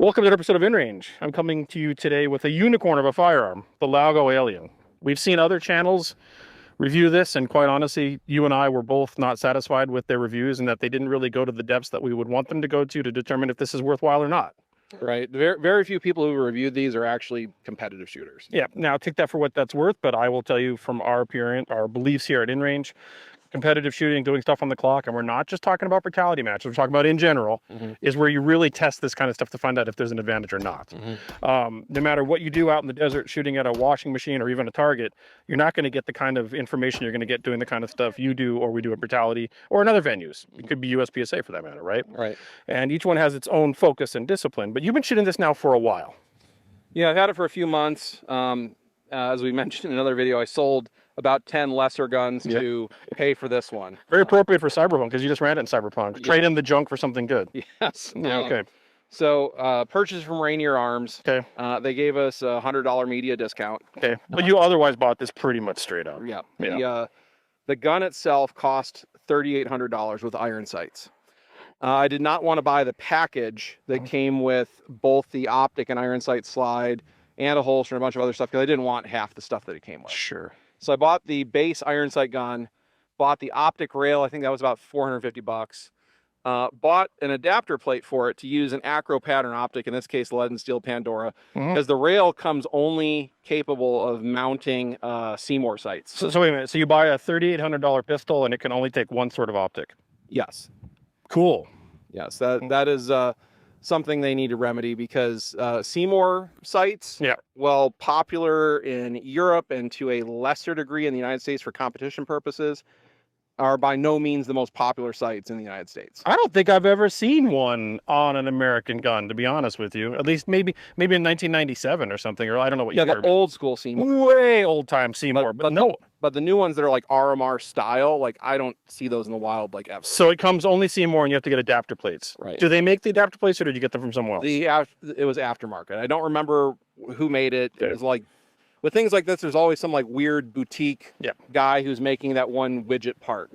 Welcome to an episode of InRange. I'm coming to you today with a unicorn of a firearm, the Laugo Alien. We've seen other channels review this, and quite honestly, you and I were both not satisfied with their reviews and that they didn't really go to the depths that we would want them to go to determine if this is worthwhile or not. Right. Very few people who reviewed these are actually competitive shooters. Yeah, now take that for what that's worth, but I will tell you from our beliefs here at InRange, competitive shooting, doing stuff on the clock, and we're not just talking about brutality matches, we're talking about in general, is where you really test this kind of stuff to find out if there's an advantage or not. No matter what you do out in the desert shooting at a washing machine or even a target, you're not going to get the kind of information you're going to get doing the kind of stuff you do or we do at brutality or in other venues. It could be USPSA for that matter, right? Right. And each one has its own focus and discipline, but you've been shooting this now for a while. Yeah, I've had it for a few months. As we mentioned in another video, I sold about 10 lesser guns to pay for this one. Very appropriate for Cyberpunk because you just ran it in Cyberpunk. Trade in the junk for something good. Yes. Yeah, okay. So purchased from Rainier Arms. Okay. They gave us a $100 media discount. Okay. But you otherwise bought this pretty much straight up. Yeah. Yeah. The gun itself cost $3,800 with iron sights. I did not want to buy the package that came with both the optic and iron sight slide and a holster and a bunch of other stuff because I didn't want half the stuff that it came with. Sure. So I bought the base iron sight gun, bought the optic rail. I think that was about $450. Bought an adapter plate for it to use an acro pattern optic, in this case, lead and steel Pandora, because the rail comes only capable of mounting Seymour sights. So wait a minute. So you buy a $3,800 pistol and it can only take one sort of optic. Yes. Cool. Yes. That is something they need to remedy because Seymour sights, well, popular in Europe and to a lesser degree in the United States for competition purposes, are by no means the most popular sights in the United States. I don't think I've ever seen one on an American gun, to be honest with you. At least maybe in 1997 or something, or I don't know what Yeah, year. the old school Seymour. Way old time Seymour, but no. But the new ones that are like RMR style, like I don't see those in the wild like ever. So it comes only Seymour and you have to get adapter plates. Right. Do they make the adapter plates or did you get them from somewhere else? It was aftermarket. I don't remember who made it. It was like, with things like this, there's always some like weird boutique guy who's making that one widget part.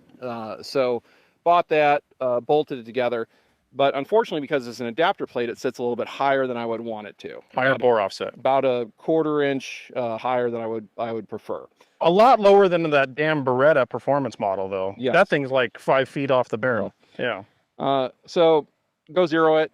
So bought that, bolted it together. But unfortunately, because it's an adapter plate, it sits a little bit higher than I would want it to. Higher bore offset. About a 1/4 inch higher than I would prefer. A lot lower than that damn Beretta performance model, though. Yes. That thing's like 5 feet off the barrel. Yeah. So go zero it.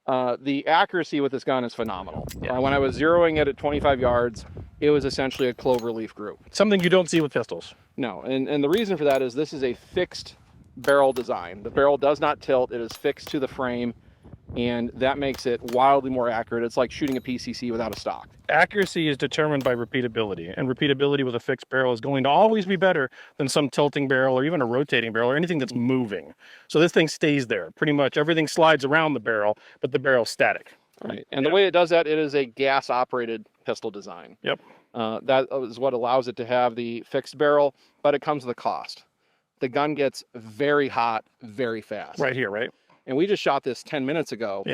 The accuracy with this gun is phenomenal. When I was zeroing it at 25 yards, it was essentially a cloverleaf group. Something you don't see with pistols. No, and the reason for that is this is a fixed barrel design. The barrel does not tilt. It is fixed to the frame, and that makes it wildly more accurate. It's like shooting a PCC without a stock. Accuracy is determined by repeatability, and repeatability with a fixed barrel is going to always be better than some tilting barrel or even a rotating barrel or anything that's moving. So this thing stays there. Pretty much everything slides around the barrel, but the barrel's static. Right, and the way it does that, it is a gas-operated pistol design. Yep. That is what allows it to have the fixed barrel, but it comes with a cost. The gun gets very hot very fast. Right here, right? And we just shot this 10 minutes ago,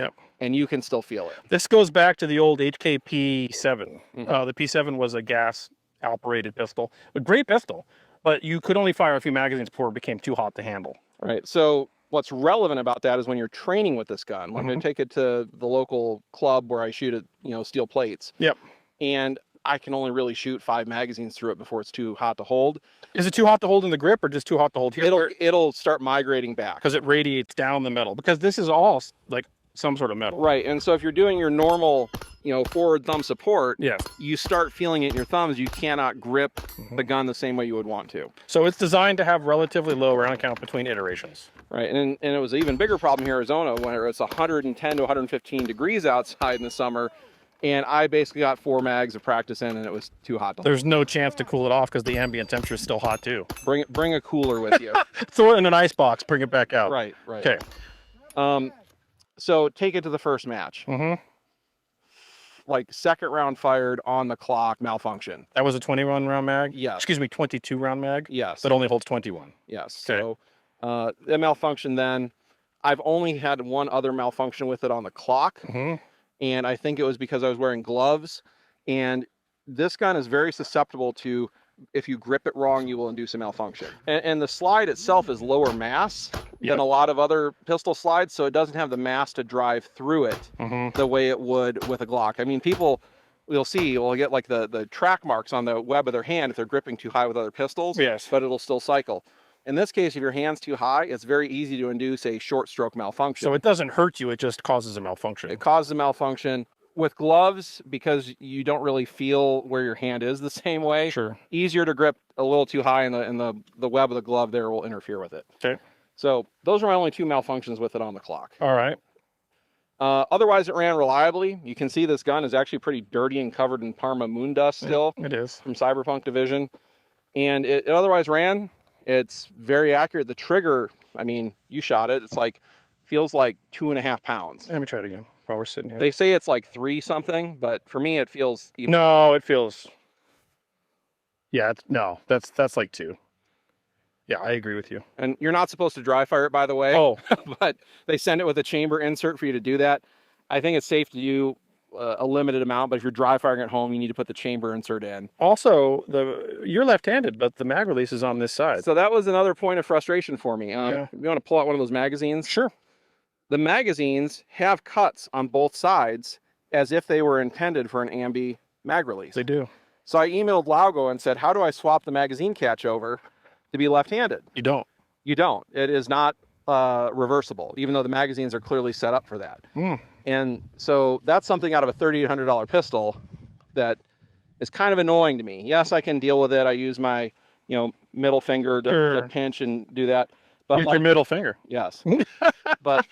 and you can still feel it. This goes back to the old HK P7. The P7 was a gas-operated pistol. A great pistol, but you could only fire a few magazines before it became too hot to handle. Right, so what's relevant about that is when you're training with this gun, I'm going to take it to the local club where I shoot at, steel plates. Yep. And I can only really shoot 5 magazines through it before it's too hot to hold. Is it too hot to hold in the grip or just too hot to hold here? It'll start migrating back. Because it radiates down the metal. Because this is all like some sort of metal. Right, and so if you're doing your normal, forward thumb support, yeah, you start feeling it in your thumbs. You cannot grip the gun the same way you would want to. So it's designed to have relatively low round count between iterations. Right, and it was an even bigger problem here in Arizona when it's 110 to 115 degrees outside in the summer. And I basically got 4 mags of practice in, and it was too hot to hold. There's no chance to cool it off because the ambient temperature is still hot too. Bring a cooler with you. Throw it in an ice box, bring it back out. Right. Okay. So take it to the first match. Like second round fired on the clock, malfunction. That was a 21 round mag? Yes. Excuse me, 22 round mag? Yes. That only holds 21. Yes. Okay. So the malfunction then, I've only had one other malfunction with it on the clock. And I think it was because I was wearing gloves. And this gun is very susceptible to if you grip it wrong, you will induce a malfunction. And the slide itself is lower mass than a lot of other pistol slides, so it doesn't have the mass to drive through it the way it would with a Glock. I mean, people, you'll see, will get like the track marks on the web of their hand if they're gripping too high with other pistols, but it'll still cycle. In this case, if your hand's too high, it's very easy to induce a short stroke malfunction. So it doesn't hurt you, it just causes a malfunction. It causes a malfunction. With gloves, because you don't really feel where your hand is the same way, easier to grip a little too high, and the web of the glove there will interfere with it. Okay. So those are my only 2 malfunctions with it on the clock. All right. Otherwise, it ran reliably. You can see this gun is actually pretty dirty and covered in Parma moon dust still. It is. From Cyberpunk Division. And it otherwise ran. It's very accurate. The trigger, I mean, you shot it. It's like, feels like 2.5 pounds. Let me try it again while we're sitting here. They say it's like 3 something, but for me, it feels even. No, it feels. Yeah, no, that's like 2. Yeah, I agree with you. And you're not supposed to dry fire it, by the way. Oh. But they send it with a chamber insert for you to do that. I think it's safe to do a limited amount, but if you're dry firing at home, you need to put the chamber insert in. Also, you're left-handed, but the mag release is on this side. So that was another point of frustration for me. If you want to pull out one of those magazines? Sure. The magazines have cuts on both sides as if they were intended for an ambi mag release. They do. So I emailed Laugo and said, how do I swap the magazine catch over to be left-handed? You don't. You don't. It is not reversible, even though the magazines are clearly set up for that. And so that's something out of a $3,800 pistol that is kind of annoying to me. Yes, I can deal with it. I use my, middle finger to pinch and do that. But use your middle finger. Yes. But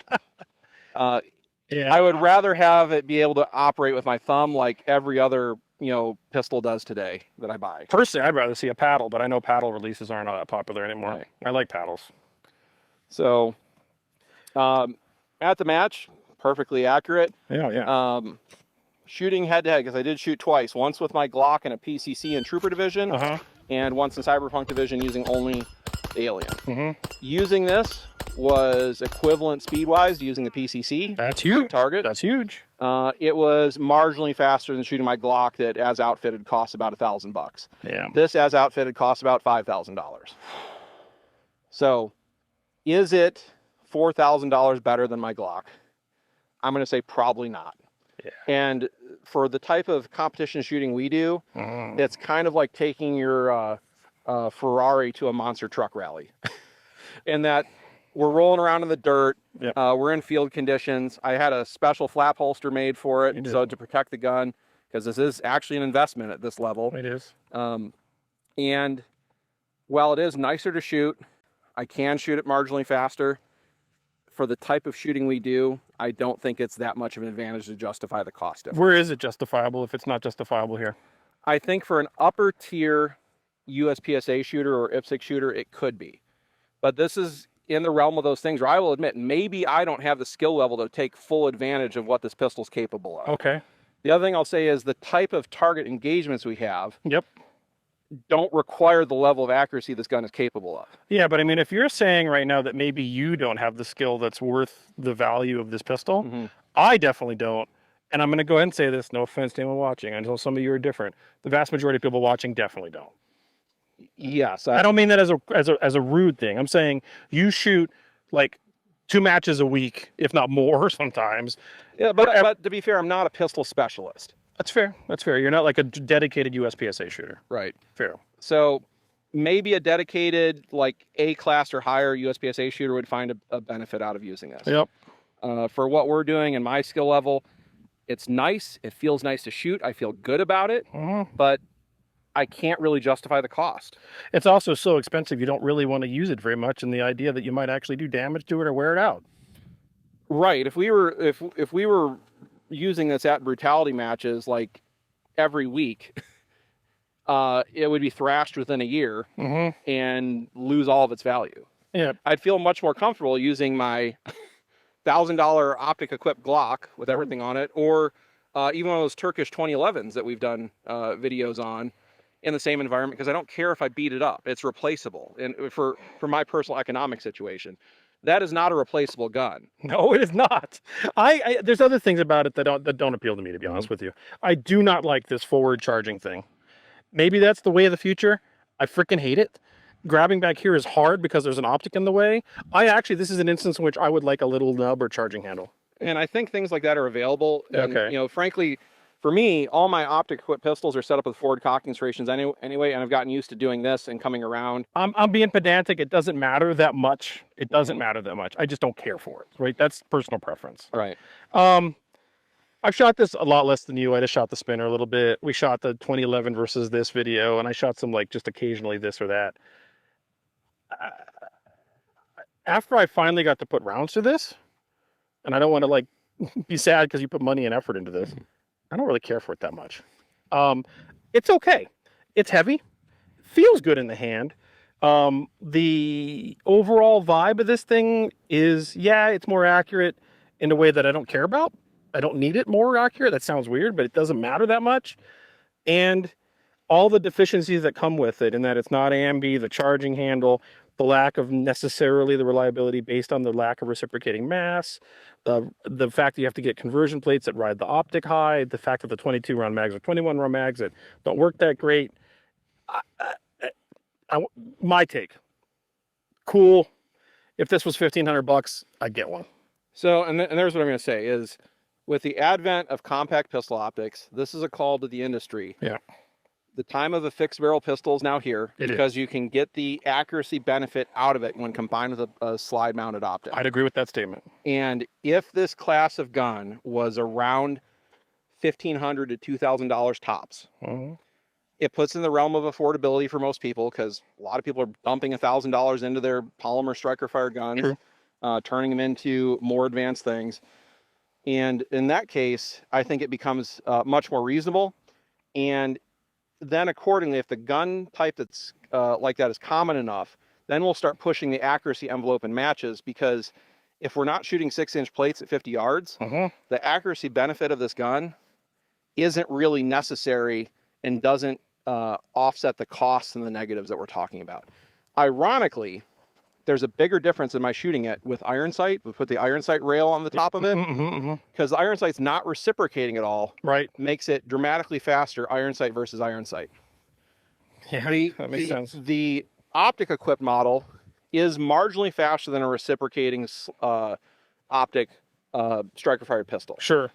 I would rather have it be able to operate with my thumb like every other, pistol does today that I buy. Personally, I'd rather see a paddle, but I know paddle releases aren't that popular anymore. Right. I like paddles. So at the match, perfectly accurate. Yeah. Shooting head-to-head, because I did shoot twice. Once with my Glock in a PCC and Trooper Division, and once in Cyberpunk Division using only the Alien. Using this was equivalent speed-wise to using the PCC. That's huge. Target. That's huge. It was marginally faster than shooting my Glock that, as outfitted, costs about $1,000. Yeah. This, as outfitted, costs about $5,000. So, is it $4,000 better than my Glock? I'm going to say probably not. Yeah. And for the type of competition shooting we do, it's kind of like taking your Ferrari to a monster truck rally. In that we're rolling around in the dirt, we're in field conditions. I had a special flap holster made for it so to protect the gun, because this is actually an investment at this level. It is. And while it is nicer to shoot, I can shoot it marginally faster. For the type of shooting we do, I don't think it's that much of an advantage to justify the cost difference. Where is it justifiable if it's not justifiable here? I think for an upper tier USPSA shooter or IPSC shooter, it could be. But this is in the realm of those things where I will admit, maybe I don't have the skill level to take full advantage of what this pistol's capable of. Okay. The other thing I'll say is the type of target engagements we have don't require the level of accuracy this gun is capable of. Yeah, but I mean, if you're saying right now that maybe you don't have the skill that's worth the value of this pistol, I definitely don't. And I'm going to go ahead and say this, no offense to anyone watching, until some of you are different. The vast majority of people watching definitely don't. Yes. I don't mean that as a rude thing. I'm saying you shoot like 2 matches a week, if not more sometimes. Yeah, but to be fair, I'm not a pistol specialist. That's fair. That's fair. You're not like a dedicated USPSA shooter. Right. Fair. So maybe a dedicated like A-class or higher USPSA shooter would find a benefit out of using this. Yep. For what we're doing and my skill level, it's nice. It feels nice to shoot. I feel good about it, but I can't really justify the cost. It's also so expensive you don't really want to use it very much, and the idea that you might actually do damage to it or wear it out. Right. If we were using this at brutality matches like every week, it would be thrashed within a year and lose all of its value. Yeah. I'd feel much more comfortable using my $1,000 optic equipped Glock with everything on it, or even one of those Turkish 2011s that we've done videos on in the same environment, because I don't care if I beat it up. It's replaceable. And for my personal economic situation, that is not a replaceable gun. No, it is not. There's other things about it that don't appeal to me, to be honest with you. I do not like this forward charging thing. Maybe that's the way of the future. I freaking hate it. Grabbing back here is hard because there's an optic in the way. This is an instance in which I would like a little nub or charging handle. And I think things like that are available. And, Okay. you know, frankly, for me, all my optic equipped pistols are set up with forward cocking serrations anyway, and I've gotten used to doing this and coming around. I'm being pedantic. It doesn't matter that much. It doesn't matter that much. I just don't care for it, right? That's personal preference. Right. I've shot this a lot less than you. I just shot the spinner a little bit. We shot the 2011 versus this video, and I shot some like just occasionally this or that. After I finally got to put rounds to this, and I don't want to like be sad because you put money and effort into this, I don't really care for it that much. It's okay. It's heavy. Feels good in the hand. The overall vibe of this thing is, yeah, it's more accurate in a way that I don't care about. I don't need it more accurate. That sounds weird, but it doesn't matter that much. And all the deficiencies that come with it, in that it's not ambi, the charging handle, the lack of necessarily the reliability based on the lack of reciprocating mass, the fact that you have to get conversion plates that ride the optic high, the fact that the 22 round mags or 21 round mags that don't work that great. My take. Cool. If this was $1,500, I'd get one. So, and there's what I'm going to say is, with the advent of compact pistol optics, this is a call to the industry. Yeah. The time of a fixed barrel pistol is now here because you can get the accuracy benefit out of it when combined with a slide mounted optic. I'd agree with that statement. And if this class of gun was around $1,500 to $2,000 tops, it puts in the realm of affordability for most people, because a lot of people are dumping $1,000 into their polymer striker fire guns, turning them into more advanced things. And in that case, I think it becomes much more reasonable. And then accordingly, if the gun type that's like that is common enough, then we'll start pushing the accuracy envelope in matches, because if we're not shooting 6-inch plates at 50 yards, the accuracy benefit of this gun isn't really necessary and doesn't offset the costs and the negatives that we're talking about. Ironically, there's a bigger difference in my shooting it with iron sight. We put the iron sight rail on the top of it, because the iron sight's not reciprocating at all. Right. Makes it dramatically faster, iron sight versus iron sight. Yeah, that makes sense. The optic equipped model is marginally faster than a reciprocating optic striker fired pistol. Sure.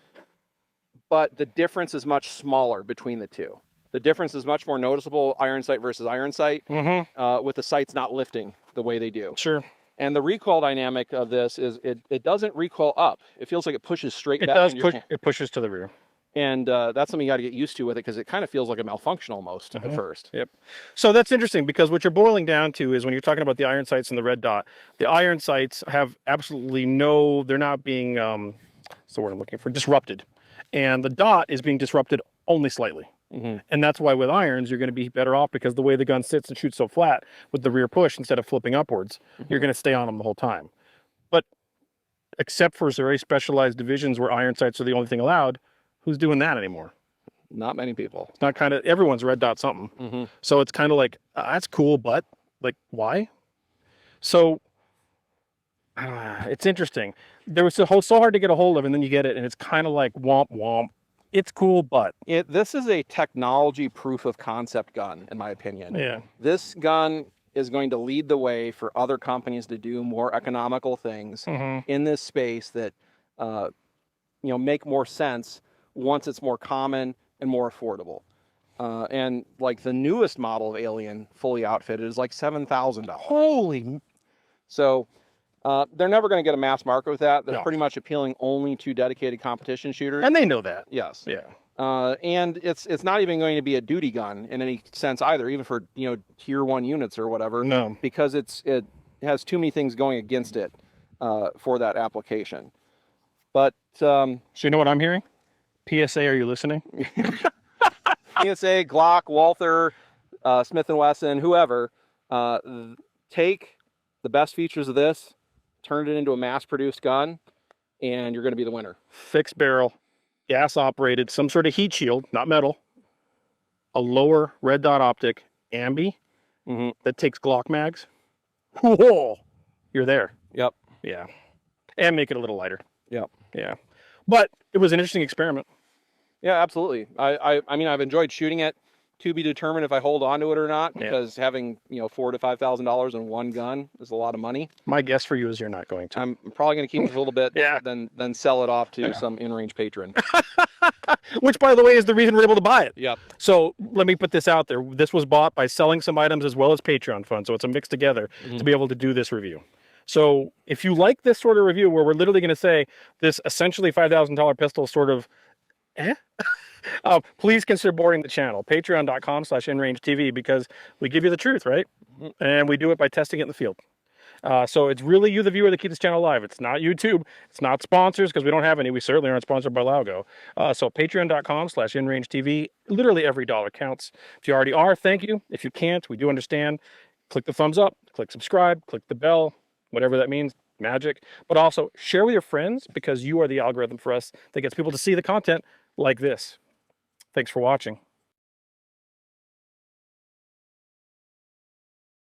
But the difference is much smaller between the two. The difference is much more noticeable, iron sight versus iron sight, with the sights not lifting the way they do. Sure. And the recoil dynamic of this is it doesn't recoil up. It feels like it pushes straight back. It does push. It pushes to the rear. And that's something you got to get used to with it, because it kind of feels like a malfunction almost at first. Yep. So that's interesting, because what you're boiling down to is, when you're talking about the iron sights and the red dot, the iron sights have absolutely no, they're not being, what's the word I'm looking for, disrupted. And the dot is being disrupted only slightly. And that's why with irons, you're going to be better off, because the way the gun sits and shoots so flat with the rear push instead of flipping upwards, you're going to stay on them the whole time. But except for very specialized divisions where iron sights are the only thing allowed, who's doing that anymore? Not many people. It's not kind of, everyone's red dot something. So it's kind of like, that's cool, but like, why? So it's interesting. There was so hard to get a hold of, and then you get it, and it's kind of like womp womp. It's cool, but this is a technology proof of concept gun, in my opinion. Yeah. This gun is going to lead the way for other companies to do more economical things in this space that make more sense once it's more common and more affordable. And like the newest model of Alien, fully outfitted, is like $7,000. Holy! So they're never going to get a mass market with that. They're pretty much appealing only to dedicated competition shooters. And they know that. Yes. Yeah. And it's not even going to be a duty gun in any sense either, even for tier 1 units or whatever. No. Because it has too many things going against it for that application. But so you know what I'm hearing? PSA, are you listening? PSA, Glock, Walther, Smith & Wesson, whoever, take the best features of this, turn it into a mass-produced gun, and you're going to be the winner. Fixed barrel, gas operated, some sort of heat shield, not metal, a lower red dot optic, ambi, that takes Glock mags. Whoa, you're there. Yep. Yeah. And make it a little lighter. Yep. Yeah. But it was an interesting experiment. Yeah, absolutely. I mean, I've enjoyed shooting it. to be determined if I hold on to it or not, because having, you know, $4,000 to $5,000 in one gun is a lot of money. My guess for you is you're not going to. I'm probably going to keep it for a little bit, Yeah. then sell it off to some InRange patron. Which, by the way, is the reason we're able to buy it. Yep. So let me put this out there. This was bought by selling some items as well as Patreon funds. So it's a mix together to be able to do this review. So if you like this sort of review where we're literally going to say this essentially $5,000 pistol sort of, please consider boarding the channel, patreon.com/InRangeTV, because we give you the truth, right? And we do it by testing it in the field. So it's really you, the viewer, that keep this channel alive. It's not YouTube. It's not sponsors, because we don't have any. We certainly aren't sponsored by Laugo. So patreon.com/InRangeTV. Literally every dollar counts. If you already are, thank you. If you can't, we do understand. Click the thumbs up, click subscribe, click the bell, whatever that means, magic. But also share with your friends, because you are the algorithm for us that gets people to see the content like this. Thanks for watching.